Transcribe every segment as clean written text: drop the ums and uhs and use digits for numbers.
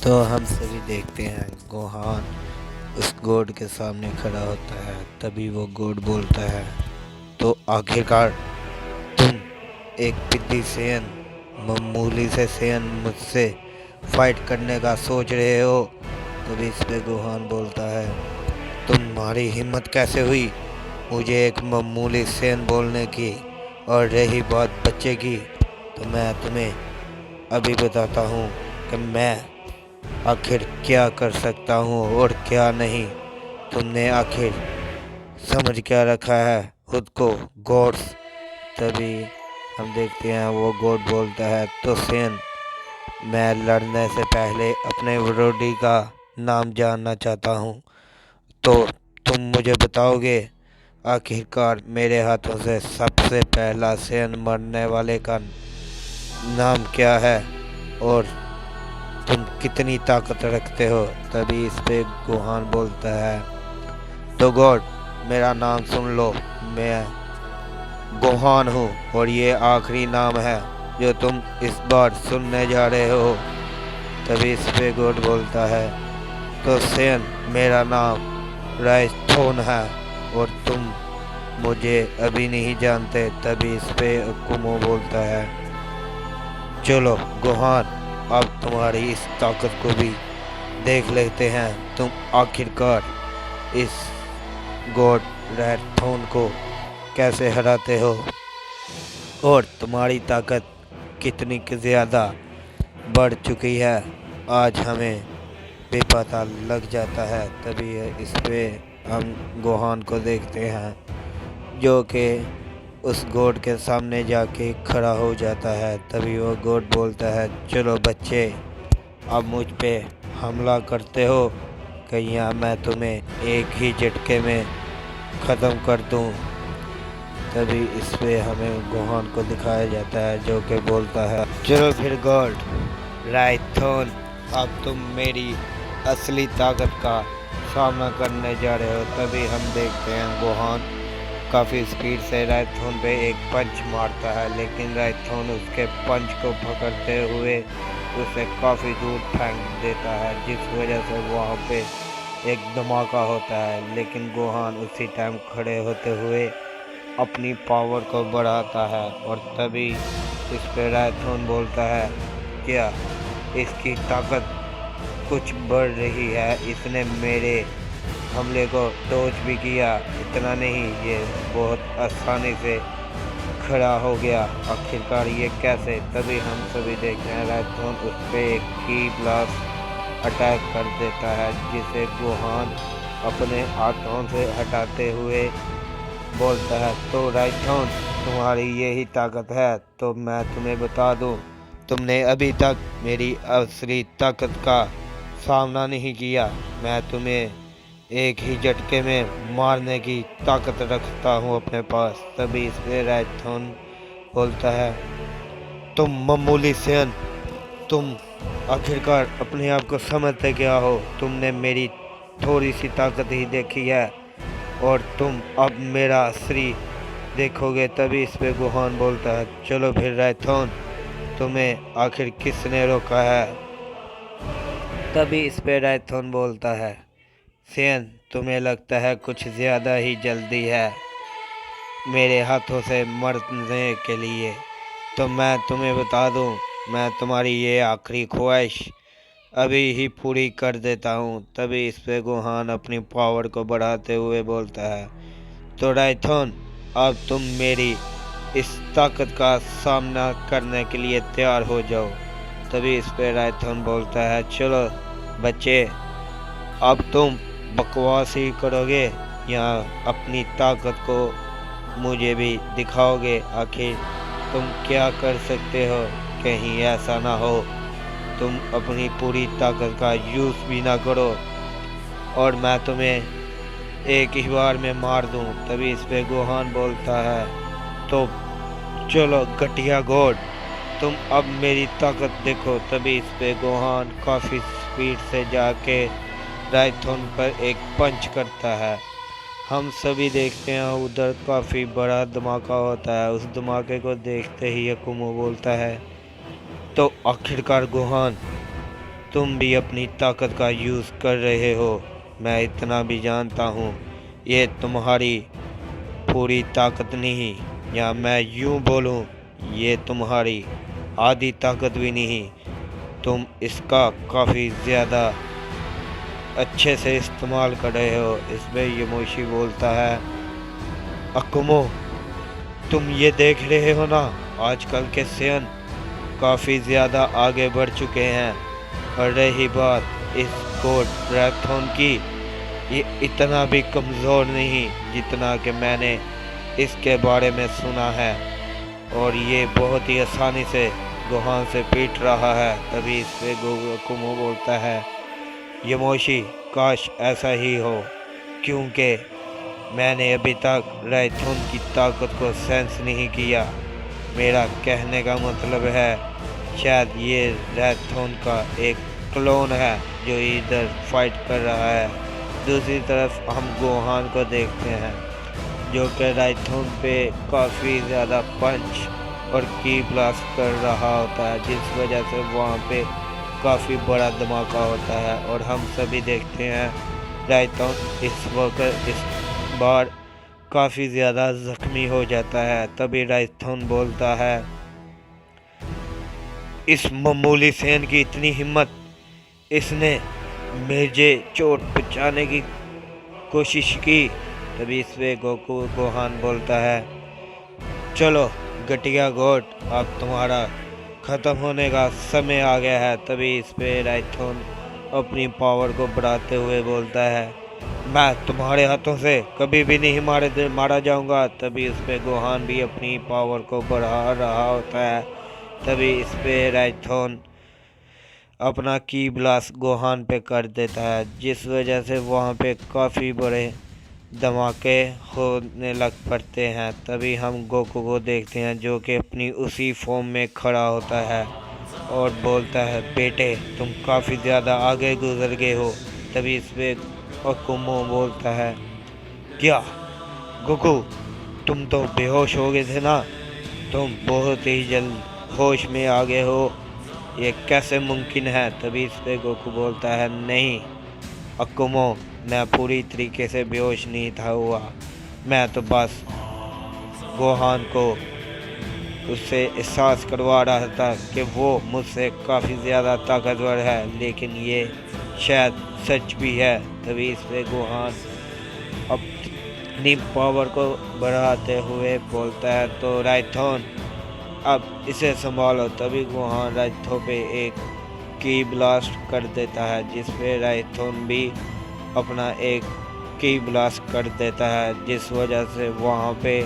तो हम सभी देखते हैं गोहान उस गोड के सामने खड़ा होता है। तभी वो गोड बोलता है, तो आखिरकार तुम एक पिद्दी सेन मामूली से सेन मुझसे फाइट करने का सोच रहे हो। तभी इस पे गोहान बोलता है, तुम्हारी हिम्मत कैसे हुई मुझे एक मामूली सेन बोलने की। और रही बात बच्चे की, तो मैं तुम्हें अभी बताता हूँ कि मैं आखिर क्या कर सकता हूँ और क्या नहीं। तुमने आखिर समझ क्या रखा है खुद को गॉड्स। तभी हम देखते हैं वो गॉड बोलता है, तो सेन मैं लड़ने से पहले अपने विरोधी का नाम जानना चाहता हूँ। तो तुम मुझे बताओगे आखिरकार मेरे हाथों से सबसे पहला सेन मरने वाले का नाम क्या है और तुम कितनी ताकत रखते हो। तभी इस पे गोहान बोलता है, तो गॉड मेरा नाम सुन लो, मैं गोहान हूँ और ये आखिरी नाम है जो तुम इस बार सुनने जा रहे हो। तभी इस पे गॉड बोलता है, तो सेन मेरा नाम राइथोन है और तुम मुझे अभी नहीं जानते। तभी इस पे कुमो बोलता है, चलो गोहान अब तुम्हारी इस ताकत को भी देख लेते हैं, तुम आखिरकार इस गॉड रेडथोन को कैसे हराते हो और तुम्हारी ताकत कितनी ज़्यादा बढ़ चुकी है आज हमें भी पता लग जाता है। तभी इस पे हम गोहान को देखते हैं जो कि उस गॉड के सामने जाके खड़ा हो जाता है। तभी वो गॉड बोलता है, चलो बच्चे अब मुझ पे हमला करते हो कि या मैं तुम्हें एक ही झटके में ख़त्म कर दूं। तभी इस पे हमें गोहान को दिखाया जाता है जो कि बोलता है, चलो फिर गॉड राइथोन अब तुम मेरी असली ताकत का सामना करने जा रहे हो। तभी हम देखते हैं गोहान काफ़ी स्पीड से राइथोन पे एक पंच मारता है, लेकिन राइथोन उसके पंच को पकड़ते हुए उसे काफ़ी दूर फेंक देता है, जिस वजह से वहाँ पे एक धमाका होता है। लेकिन गोहान उसी टाइम खड़े होते हुए अपनी पावर को बढ़ाता है और तभी इस पे राइथोन बोलता है, क्या इसकी ताकत कुछ बढ़ रही है, इसने मेरे हमले को डॉज भी किया, इतना नहीं ये बहुत आसानी से खड़ा हो गया, आखिरकार ये कैसे। तभी हम सभी देखते हैं राइथोन उस पर एक की ब्लास्ट अटैक कर देता है, जिसे गोहान अपने हाथों से हटाते हुए बोलता है, तो राइथोन तुम्हारी यही ताकत है, तो मैं तुम्हें बता दूं, तुमने अभी तक मेरी असली ताकत का सामना नहीं किया। मैं तुम्हें एक ही झटके में मारने की ताकत रखता हूँ अपने पास। तभी इस पे राइथोन बोलता है, तुम मामूली सेन, तुम आखिरकार अपने आप को समझते क्या हो, तुमने मेरी थोड़ी सी ताकत ही देखी है और तुम अब मेरा असली देखोगे। तभी इस पे गोहान बोलता है, चलो फिर राइथोन तुम्हें आखिर किसने रोका है। तभी इस पे राइथोन बोलता है, सेन तुम्हें लगता है कुछ ज़्यादा ही जल्दी है मेरे हाथों से मरने के लिए, तो मैं तुम्हें बता दूं, मैं तुम्हारी ये आखिरी ख्वाहिश अभी ही पूरी कर देता हूँ। तभी इस पे गोहान अपनी पावर को बढ़ाते हुए बोलता है, तो राइथोन अब तुम मेरी इस ताकत का सामना करने के लिए तैयार हो जाओ। तभी इस पे राइथोन बोलता है, चलो बच्चे अब तुम बकवास ही करोगे या अपनी ताकत को मुझे भी दिखाओगे, आखिर तुम क्या कर सकते हो। कहीं ऐसा ना हो तुम अपनी पूरी ताकत का यूज़ भी ना करो और मैं तुम्हें एक ही बार में मार दूं। तभी इस पे गोहान बोलता है, तो चलो घटिया गॉड तुम अब मेरी ताकत देखो। तभी इस पे गोहान काफ़ी स्पीड से जाके राइथोन पर एक पंच करता है। हम सभी देखते हैं उधर काफ़ी बड़ा धमाका होता है। उस धमाके को देखते ही यकुमो बोलता है, तो आखिरकार गोहान तुम भी अपनी ताकत का यूज़ कर रहे हो। मैं इतना भी जानता हूँ, ये तुम्हारी पूरी ताकत नहीं, या मैं यूँ बोलूँ, ये तुम्हारी आधी ताकत भी नहीं। तुम इसका काफ़ी ज़्यादा अच्छे से इस्तेमाल कर रहे हो। इसमें यमोशी बोलता है, अकुमो, तुम ये देख रहे हो ना, आजकल के सेन काफ़ी ज़्यादा आगे बढ़ चुके हैं। और रही बात इस कोड रैथोन की, ये इतना भी कमज़ोर नहीं जितना कि मैंने इसके बारे में सुना है। और ये बहुत ही आसानी से गोहान से पीट रहा है। तभी इस पे गोकुमो बोलता है, यमोशी, काश ऐसा ही हो, क्योंकि मैंने अभी तक रायथुन की ताकत को सेंस नहीं किया। मेरा कहने का मतलब है, शायद ये रायथुन का एक क्लोन है जो इधर फाइट कर रहा है। दूसरी तरफ हम गोहान को देखते हैं जो कि रायथुन पे काफ़ी ज़्यादा पंच और की ब्लास्ट कर रहा होता है, जिस वजह से वहाँ पे काफ़ी बड़ा धमाका होता है। और हम सभी देखते हैं रायथुन इस बार काफ़ी ज़्यादा ज़ख्मी हो जाता है। तभी रायथुन बोलता है, इस मामूली सेन की इतनी हिम्मत, इसने मुझे चोट पहुंचाने की कोशिश की। तभी इस पे गोहान बोलता है, चलो गटिया गोट, अब तुम्हारा ख़त्म होने का समय आ गया है। तभी इस पे रायथुन अपनी पावर को बढ़ाते हुए बोलता है, मैं तुम्हारे हाथों से कभी भी नहीं मारा जाऊंगा। तभी इस पे गोहान भी अपनी पावर को बढ़ा रहा होता है। तभी इस पे रायथुन अपना की ब्लास्ट गोहान पे कर देता है, जिस वजह से वहाँ पे काफ़ी बड़े धमाके होने लग पड़ते हैं। तभी हम गोकू को देखते हैं जो कि अपनी उसी फॉर्म में खड़ा होता है और बोलता है, बेटे तुम काफ़ी ज़्यादा आगे गुजर गए हो। तभी इस पे अकुमो बोलता है, क्या गोकू, तुम तो बेहोश हो गए थे ना, तुम बहुत ही जल्द होश में आ गए हो, ये कैसे मुमकिन है। तभी इस पे गोकू बोलता है, नहीं अकुमो, मैं पूरी तरीके से बेहोश नहीं था हुआ, मैं तो बस गोहान को उससे एहसास करवा रहा था कि वो मुझसे काफ़ी ज़्यादा ताकतवर है, लेकिन ये शायद सच भी है। तभी इस पे गोहान अपनी पावर को बढ़ाते हुए बोलता है, तो रायथोन अब इसे संभालो। तभी गोहान रायथो पे एक की ब्लास्ट कर देता है, जिस पे रायथोन भी अपना एक की ब्लास्ट कर देता है, जिस वजह से वहाँ पे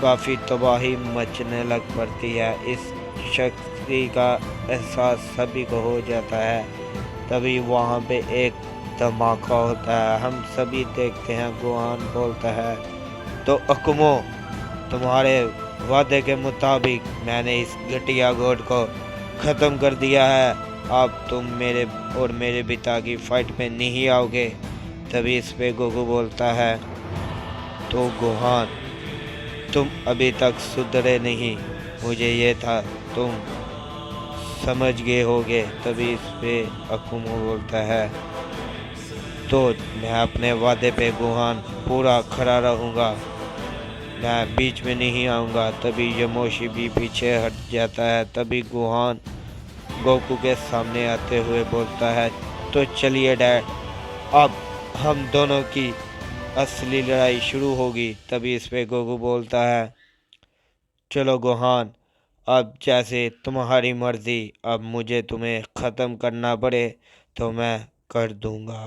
काफ़ी तबाही मचने लग पड़ती है। इस शक्ति का एहसास सभी को हो जाता है। तभी वहाँ पे एक धमाका होता है, हम सभी देखते हैं। गोहान बोलता है, तो अकुमो, तुम्हारे वादे के मुताबिक मैंने इस घटिया गोड को ख़त्म कर दिया है, अब तुम मेरे और मेरे पिता की फाइट में नहीं आओगे। तभी इस पे गोकू बोलता है, तो गोहान, तुम अभी तक सुधरे नहीं, मुझे ये था तुम समझ गए होगे। तभी इस पे अकुमो बोलता है, तो मैं अपने वादे पे गोहान पूरा खड़ा रहूँगा, मैं बीच में नहीं आऊँगा। तभी यमोशी भी पीछे हट जाता है। तभी गोहान गोकू के सामने आते हुए बोलता है, तो चलिए डैड, अब हम दोनों की असली लड़ाई शुरू होगी। तभी इस पे गोकू बोलता है, चलो गोहान, अब जैसे तुम्हारी मर्ज़ी, अब मुझे तुम्हें ख़त्म करना पड़े तो मैं कर दूँगा।